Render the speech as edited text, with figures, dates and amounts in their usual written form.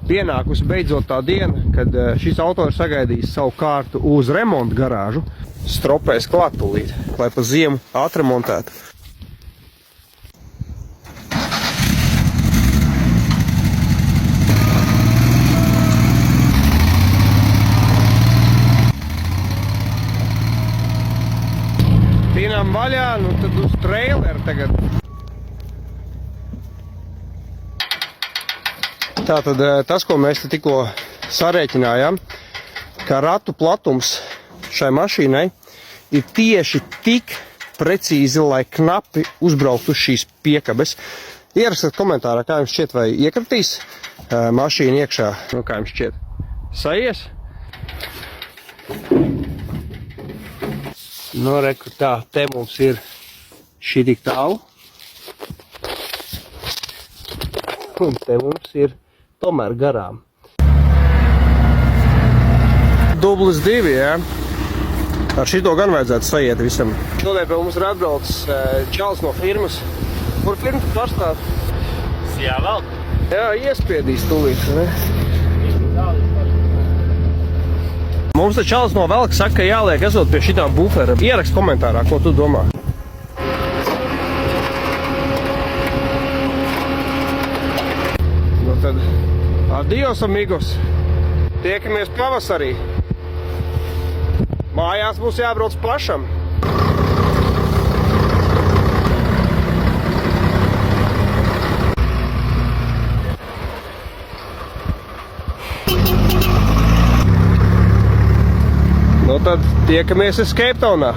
Pienākusi beidzot tā diena, kad šis auto ir sagaidījis savu kārtu uz remontu garāžu. Stropēs klāt tūlīt, lai pa ziemu atremontētu. Pinām vaļā, nu tad uz traileru tagad. Tātad tas, ko mēs tikko sarēķinājām, ka ratu platums šai mašīnai ir tieši tik precīzi, lai knapi uzbraukt uz šīs piekabes. Ierakstiet komentārā, kā jums šķiet, vai iekratīs mašīna iekšā. Nu, kā jums šķiet? Sajies? Nu, reku tā, te mums ir šī tik tālu. Un te mums ir tomēr garām. Dublis 2, jā. Ar šito gan vajadzētu sajiet visam. Šodien pie mums ir atbraucis čalis no firmas. Kur firma tu pārstāv? Jā, vēl. Jā, iespiedīs tūlīt, ne? Mums te čalis no Velka saka, ka jāliek esot pie šitā bufera. Ierakst komentārā, ko tu domā. Nu tad, adios, amigos. Tiekamies pavasarī. Mājās būs jābrauc pašam. Nu tad tiekamies Escape Townā.